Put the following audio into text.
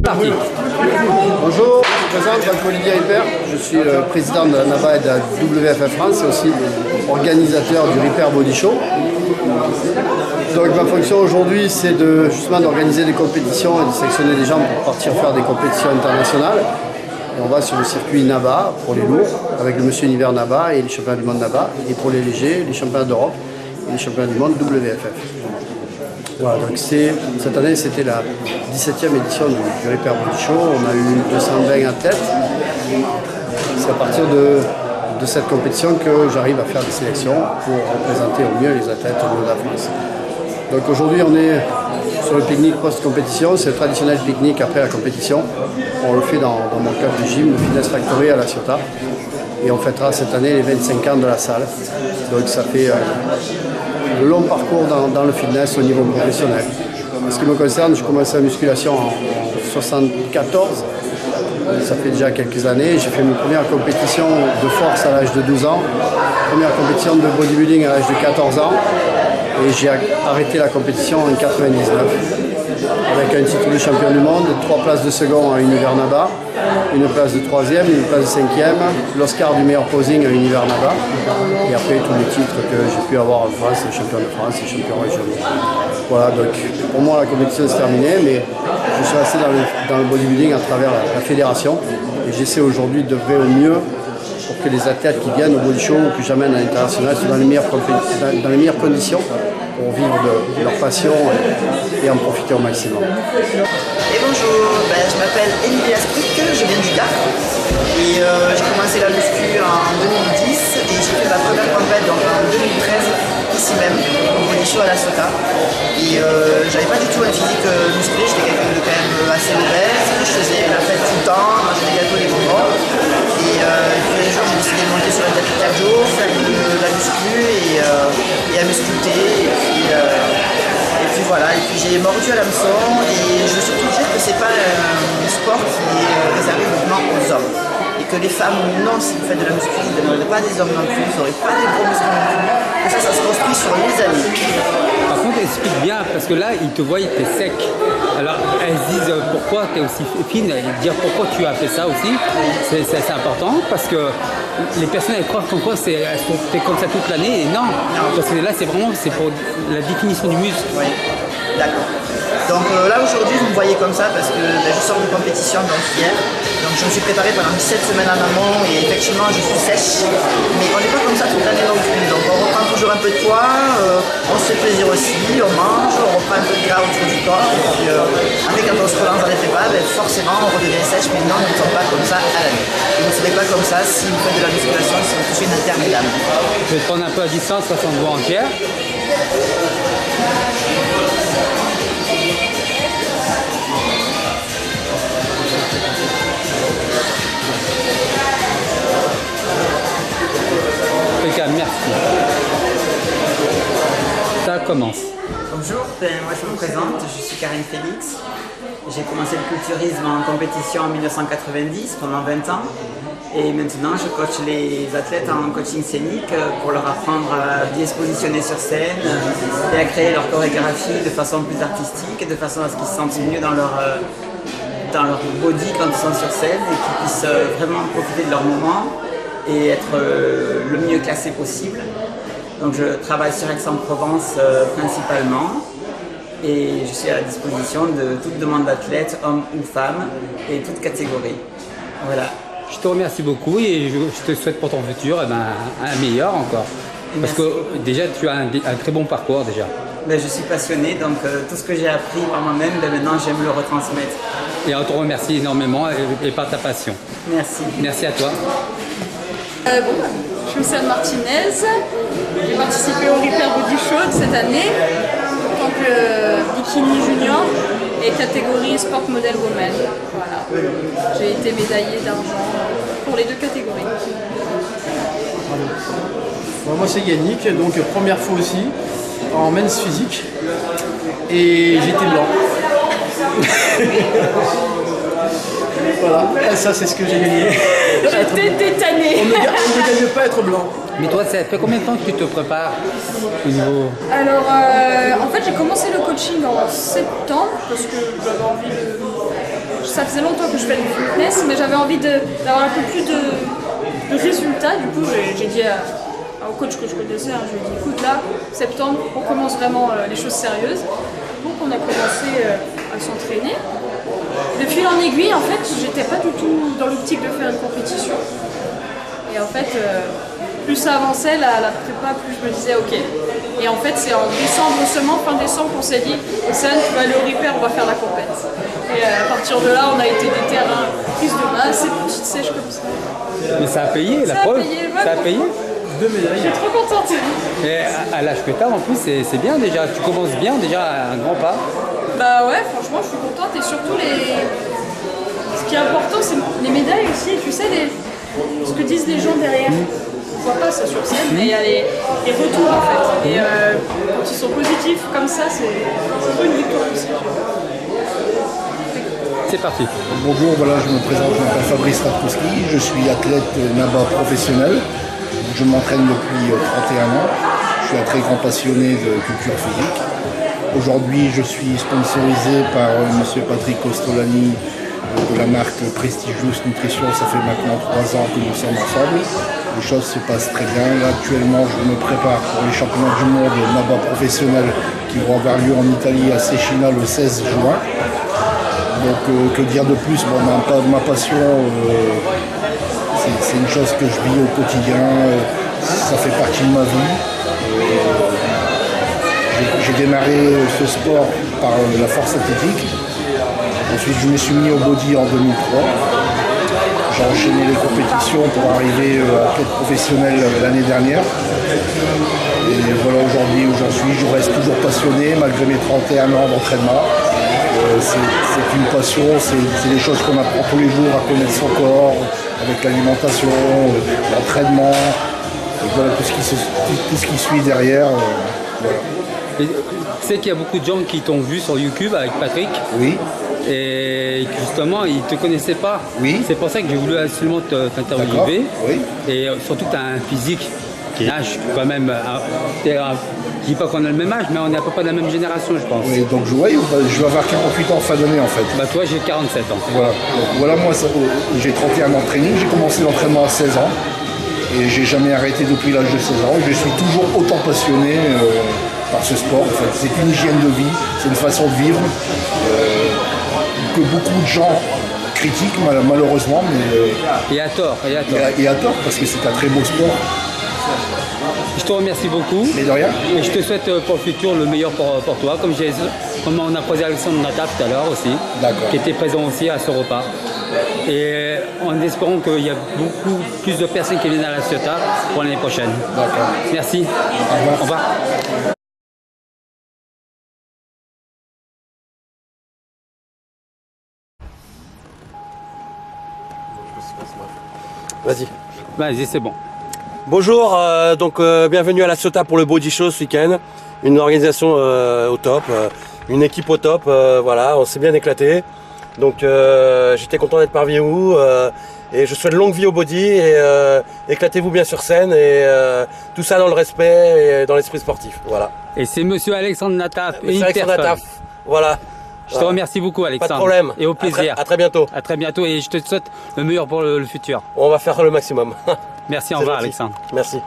parti. Bonjour, je me présente Franck-Olivier Hyper. Je suis le président de la NABA et de la WFF France et aussi organisateur du Repair Body Show. Donc ma fonction aujourd'hui, c'est justement d'organiser des compétitions et de sélectionner des gens pour partir faire des compétitions internationales. Et on va sur le circuit NABA pour les lourds avec le Monsieur Univers NABA et les championnats du monde NABA. Et pour les légers, les championnats d'Europe et les championnats du monde WFF. Voilà, donc cette année c'était la 17e édition du Repair Body Show. On a eu 220 athlètes. C'est à partir de cette compétition que j'arrive à faire des sélections pour représenter au mieux les athlètes au niveau de la France. Donc aujourd'hui on est sur le pique-nique post-compétition, c'est le traditionnel pique-nique après la compétition. On le fait dans mon club de gym, le Fitness Factory à La Ciotat. Et on fêtera cette année les 25 ans de la salle. Donc ça fait un long parcours dans le fitness au niveau professionnel. En ce qui me concerne, j'ai commencé la musculation en 1974. Ça fait déjà quelques années. J'ai fait mes premières compétitions de force à l'âge de 12 ans. Première compétition de bodybuilding à l'âge de 14 ans. Et j'ai arrêté la compétition en 1999 avec un titre de champion du monde, 3 places de second à Univers NABA, une place de 3e, une place de 5e, l'Oscar du meilleur posing à Univers NABA et après tous les titres que j'ai pu avoir en France, les champions de France, les champions régionaux. Voilà, donc pour moi la compétition c'est terminé, mais je suis resté dans le bodybuilding à travers la fédération et j'essaie aujourd'hui d'œuvrer au mieux pour que les athlètes qui viennent au body show ou que j'amène à l'international soient dans les meilleures conditions pour vivre de leur passion et en profiter au maximum. Et bonjour, je m'appelle Emilie Astric, je viens du Gard et j'ai commencé la muscu en 2010 et j'ai fait ma première compète donc en 2013 ici même au body show à La Ciotat. Et j'avais pas du tout un physique musclé, j'étais quelqu'un de quand même assez obèse, je faisais la fête tout le temps, mangeais des gâteaux, des bonbons. Et puis un jour j'ai décidé de monter sur un tapis cardio, faire de la muscu et à me sculpter. Et puis voilà, et puis j'ai mordu à l'hameçon et je veux surtout dire que c'est pas un sport qui est réservé uniquement aux hommes. Et que les femmes, non, si vous faites de la muscu, vous n'aurez pas des hommes non plus, vous n'aurez pas des gros muscles non plus. Et ça se construit sur les années. Par contre, explique bien, parce que là, ils te voient, t'es sec. Alors, elles se disent pourquoi tu es aussi fine, dire pourquoi tu as fait ça aussi, c'est assez important, parce que les personnes elles croient qu'en quoi c'est comme ça toute l'année, et non, parce que là, c'est vraiment pour la définition du muscle. Oui, d'accord. Donc là, aujourd'hui, vous me voyez comme ça, parce que je sors de compétition donc hier. Donc je me suis préparée pendant 7 semaines en amont et effectivement je suis sèche, mais on n'est pas comme ça toute l'année non plus. Donc on reprend toujours un peu de poids, on se fait plaisir aussi, on mange, on reprend un peu de gras autour du corps et puis après quand on se relance dans les prépas, forcément on redevient sèche, mais non, nous ne sommes pas comme ça à l'année. Et vous ne serez pas comme ça si vous faites de la musculation, si vous touchez une intermédiaire. Je vais te prendre un peu à distance, ça s'en voit en pierre. Merci. Ça commence. Bonjour, moi je me présente, je suis Karine Félix. J'ai commencé le culturisme en compétition en 1990 pendant 20 ans. Et maintenant je coach les athlètes en coaching scénique pour leur apprendre à bien se positionner sur scène et à créer leur chorégraphie de façon plus artistique et de façon à ce qu'ils se sentent mieux dans leur body quand ils sont sur scène et qu'ils puissent vraiment profiter de leur moment et être le mieux classé possible. Donc je travaille sur Aix-en-Provence principalement et je suis à la disposition de toute demande d'athlètes, hommes ou femmes, et toute catégorie. Voilà. Je te remercie beaucoup et je te souhaite pour ton futur un meilleur encore. Parce que déjà tu as un très bon parcours déjà. Je suis passionnée, donc tout ce que j'ai appris par moi-même, maintenant j'aime le retransmettre. Et on te remercie énormément et par ta passion. Merci. Merci à toi. Je suis Océane Martinez, j'ai participé au Repair Body Show cette année en tant que bikini junior et catégorie sport model woman. Voilà. J'ai été médaillée d'argent pour les 2 catégories. Moi c'est Yannick, donc première fois aussi en men's physique et j'étais blanc. Voilà, ça c'est ce que j'ai gagné. J'étais tétanée. On ne gagne pas à être blanc. Mais toi, ça fait combien de temps que tu te prépares au niveau... Alors, en fait, j'ai commencé le coaching en septembre parce que j'avais envie de... ça faisait longtemps que je fais du fitness, mais j'avais envie d'avoir un peu plus de résultats. Du coup, j'ai dit au coach que je connaissais, je lui ai dit écoute, là, septembre, on commence vraiment les choses sérieuses. Donc on a commencé à s'entraîner. De fil en aiguille, en fait, j'étais pas du tout dans l'optique de faire une compétition. Et en fait, plus ça avançait, la prépa, plus je me disais ok. Et en fait, c'est en décembre seulement, fin décembre, qu'on s'est dit Hassan, tu vas aller au Ripper, on va faire la compète. Et à partir de là, on a été des terrains prise de masse, et petites sèches comme ça. Mais ça a payé, la preuve. Ça a payé. 2 médailles. Je suis trop contente. Et à l'âge que tu as, en plus, c'est bien déjà. Tu commences bien déjà à un grand pas. Bah ouais, franchement, je suis contente. Et surtout, ce qui est important, c'est les médailles aussi. Tu sais, ce que disent les gens derrière. On voit pas ça sur scène, mais il y a les retours en fait. Et quand ils sont positifs comme ça, c'est un peu une victoire aussi. C'est parti. Bonjour, voilà, je me présente, je m'appelle Fabrice Ratkowski, je suis athlète NABA professionnel. Je m'entraîne depuis 31 ans. Je suis un très grand passionné de culture physique. Aujourd'hui, je suis sponsorisé par M. Patrick Costolani de la marque Prestigious Nutrition. Ça fait maintenant 3 ans que nous sommes ensemble. Les choses se passent très bien. Là, actuellement, je me prépare pour les championnats du monde NABA professionnel qui vont avoir lieu en Italie à Cecina le 16 juin. Donc, que dire de plus? Bon, ma passion, c'est une chose que je vis au quotidien. Ça fait partie de ma vie. J'ai démarré ce sport par la force athlétique. Ensuite, je me suis mis au body en 2003. J'ai enchaîné les compétitions pour arriver à athlète professionnel l'année dernière. Et voilà aujourd'hui où j'en suis. Je reste toujours passionné malgré mes 31 ans d'entraînement. C'est une passion, c'est des choses qu'on apprend tous les jours à connaître son corps, avec l'alimentation, l'entraînement, et voilà tout ce qui suit derrière. Voilà. Et tu sais qu'il y a beaucoup de gens qui t'ont vu sur YouTube avec Patrick. Oui. Et justement, ils ne te connaissaient pas. Oui. C'est pour ça que j'ai voulu absolument t'interviewer. Oui. Et surtout que tu as un physique qui nage quand même. Je dis pas qu'on a le même âge, mais on est à peu près de la même génération, je pense. Oui, donc je vais avoir 48 ans fin d'année en fait. Bah toi, j'ai 47 ans. Voilà, donc, voilà moi j'ai 31 ans de training, j'ai commencé l'entraînement à 16 ans et j'ai jamais arrêté depuis l'âge de 16 ans. Je suis toujours autant passionné par ce sport en fait. C'est une hygiène de vie, c'est une façon de vivre que beaucoup de gens critiquent malheureusement. Mais, et à tort, et à tort parce que c'est un très beau sport. Je te remercie beaucoup. Mais de rien. Et je te souhaite pour le futur le meilleur pour toi, comme on a posé Alexandre Nataf tout à l'heure aussi, qui était présent aussi à ce repas. Et en espérant qu'il y a beaucoup plus de personnes qui viennent à la Ciotat pour l'année prochaine. D'accord. Merci. Au revoir. Au revoir. Vas-y. Vas-y, c'est bon. Bonjour, bienvenue à la Ciotat pour le Body Show ce week-end. Une organisation au top, une équipe au top, voilà, on s'est bien éclaté. Donc j'étais content d'être parmi vous et je souhaite longue vie au body et éclatez-vous bien sur scène et tout ça dans le respect et dans l'esprit sportif. Voilà. Et c'est monsieur Alexandre Nataf. Monsieur Alexandre Nataf, voilà. Je te remercie beaucoup, Alexandre. Pas de problème. Et au plaisir. À très bientôt. À très bientôt et je te souhaite le meilleur pour le futur. On va faire le maximum. Merci, au revoir, Alexandre. Merci.